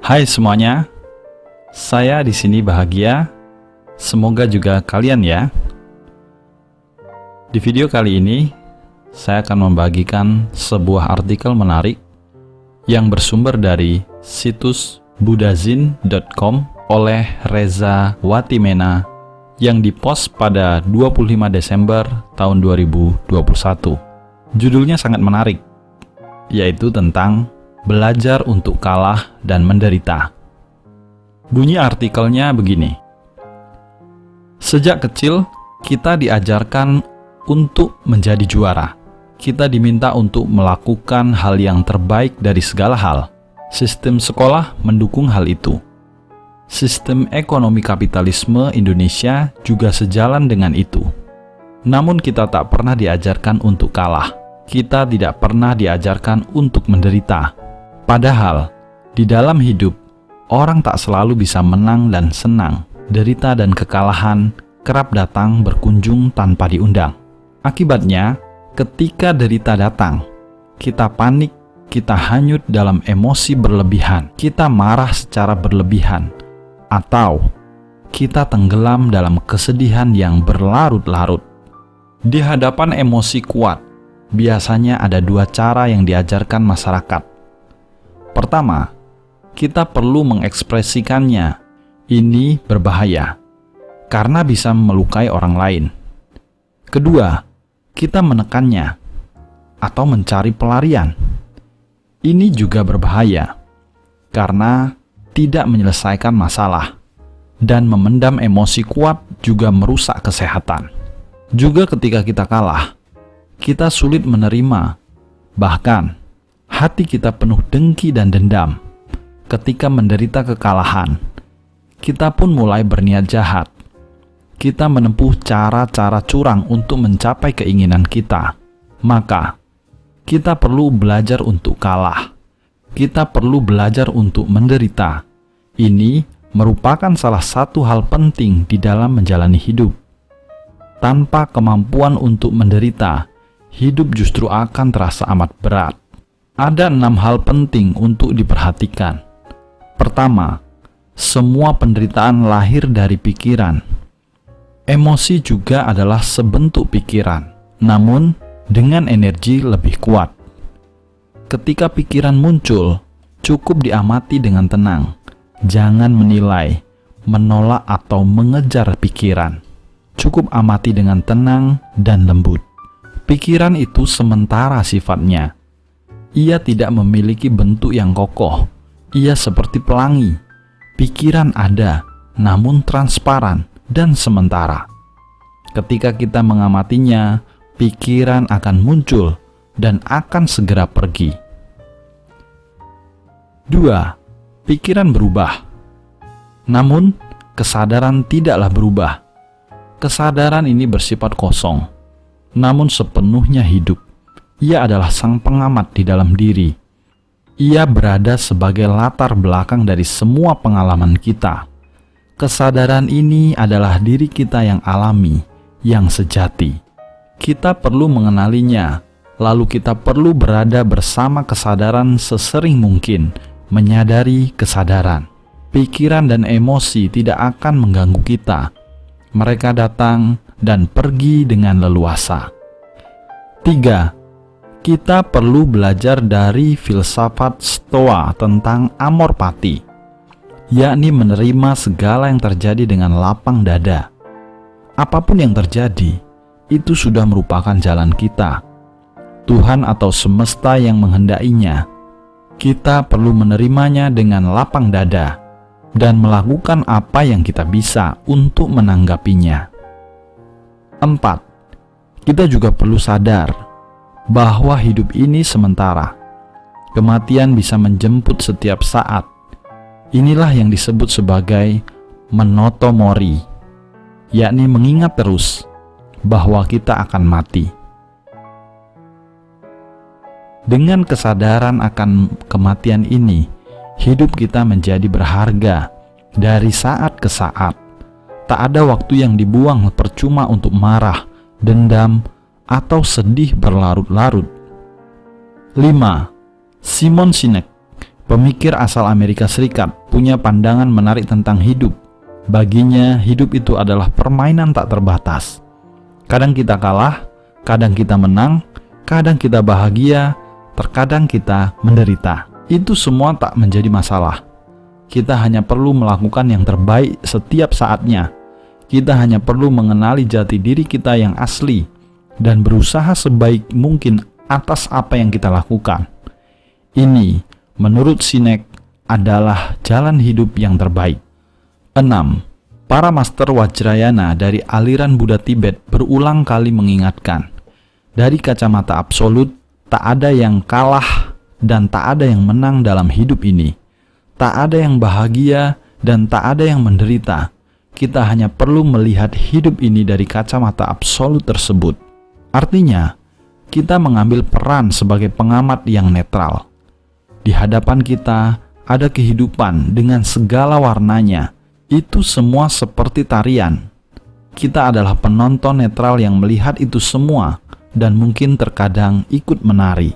Hai semuanya, saya di sini bahagia. Semoga juga kalian ya. Di video kali ini, saya akan membagikan sebuah artikel menarik yang bersumber dari situs budazine.com oleh Reza Watimena yang dipost pada 25 Desember tahun 2021. Judulnya sangat menarik, yaitu tentang belajar untuk kalah dan menderita. Bunyi artikelnya begini. Sejak kecil, kita diajarkan untuk menjadi juara. Kita diminta untuk melakukan hal yang terbaik dari segala hal. Sistem sekolah mendukung hal itu. Sistem ekonomi kapitalisme Indonesia juga sejalan dengan itu. Namun kita tak pernah diajarkan untuk kalah. Kita tidak pernah diajarkan untuk menderita. Padahal, di dalam hidup, orang tak selalu bisa menang dan senang. Derita dan kekalahan kerap datang berkunjung tanpa diundang. Akibatnya, ketika derita datang, kita panik, kita hanyut dalam emosi berlebihan, kita marah secara berlebihan, atau kita tenggelam dalam kesedihan yang berlarut-larut. Di hadapan emosi kuat, biasanya ada dua cara yang diajarkan masyarakat. Pertama, kita perlu mengekspresikannya. Ini berbahaya, karena bisa melukai orang lain. Kedua, kita menekannya atau mencari pelarian. Ini juga berbahaya, karena tidak menyelesaikan masalah, dan memendam emosi kuat juga merusak kesehatan. Juga ketika kita kalah, kita sulit menerima, bahkan hati kita penuh dengki dan dendam. Ketika menderita kekalahan, kita pun mulai berniat jahat. Kita menempuh cara-cara curang untuk mencapai keinginan kita. Maka, kita perlu belajar untuk kalah. Kita perlu belajar untuk menderita. Ini merupakan salah satu hal penting di dalam menjalani hidup. Tanpa kemampuan untuk menderita, hidup justru akan terasa amat berat. Ada 6 hal penting untuk diperhatikan. Pertama, semua penderitaan lahir dari pikiran. Emosi juga adalah sebentuk pikiran, namun dengan energi lebih kuat. Ketika pikiran muncul, cukup diamati dengan tenang. Jangan menilai, menolak atau mengejar pikiran. Cukup amati dengan tenang dan lembut. Pikiran itu sementara sifatnya. Ia tidak memiliki bentuk yang kokoh. Ia seperti pelangi. Pikiran ada, namun transparan dan sementara. Ketika kita mengamatinya, pikiran akan muncul dan akan segera pergi. 2. Pikiran berubah. Namun, kesadaran tidaklah berubah. Kesadaran ini bersifat kosong, namun sepenuhnya hidup. Ia adalah sang pengamat di dalam diri. Ia berada sebagai latar belakang dari semua pengalaman kita. Kesadaran ini adalah diri kita yang alami, yang sejati. Kita perlu mengenalinya, lalu kita perlu berada bersama kesadaran sesering mungkin, menyadari kesadaran. Pikiran dan emosi tidak akan mengganggu kita. Mereka datang dan pergi dengan leluasa. 3. Kita perlu belajar dari filsafat Stoa tentang amor fati, yakni menerima segala yang terjadi dengan lapang dada. Apapun yang terjadi, itu sudah merupakan jalan kita. Tuhan atau semesta yang menghendakinya. Kita perlu menerimanya dengan lapang dada dan melakukan apa yang kita bisa untuk menanggapinya. 4. Kita juga perlu sadar bahwa hidup ini sementara. Kematian bisa menjemput setiap saat. Inilah yang disebut sebagai menoto mori, yakni mengingat terus bahwa kita akan mati. Dengan kesadaran akan kematian ini, hidup kita menjadi berharga dari saat ke saat. Tak ada waktu yang dibuang percuma untuk marah, dendam, atau sedih berlarut-larut. 5. Simon Sinek Pemikir asal Amerika Serikat punya pandangan menarik tentang hidup. Baginya, hidup itu adalah permainan tak terbatas. Kadang kita kalah, kadang kita menang, kadang kita bahagia, terkadang kita menderita. Itu semua tak menjadi masalah. Kita hanya perlu melakukan yang terbaik setiap saatnya. Kita hanya perlu mengenali jati diri kita yang asli dan berusaha sebaik mungkin atas apa yang kita lakukan. Ini, menurut Sinek, adalah jalan hidup yang terbaik. 6. Para Master Vajrayana dari aliran Buddha Tibet berulang kali mengingatkan, dari kacamata absolut, tak ada yang kalah dan tak ada yang menang dalam hidup ini. Tak ada yang bahagia dan tak ada yang menderita. Kita hanya perlu melihat hidup ini dari kacamata absolut tersebut. Artinya, kita mengambil peran sebagai pengamat yang netral. Di hadapan kita ada kehidupan dengan segala warnanya. Itu semua seperti tarian. Kita adalah penonton netral yang melihat itu semua dan mungkin terkadang ikut menari.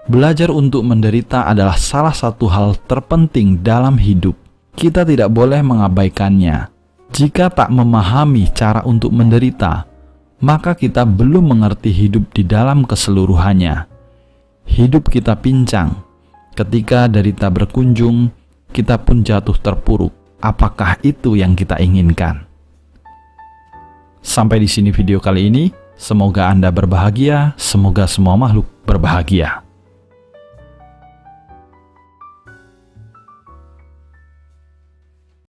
Belajar untuk menderita adalah salah satu hal terpenting dalam hidup. Kita tidak boleh mengabaikannya. Jika tak memahami cara untuk menderita, maka kita belum mengerti hidup di dalam keseluruhannya. Hidup kita pincang. Ketika derita berkunjung, kita pun jatuh terpuruk. Apakah itu yang kita inginkan? Sampai di sini video kali ini. Semoga Anda berbahagia. Semoga semua makhluk berbahagia.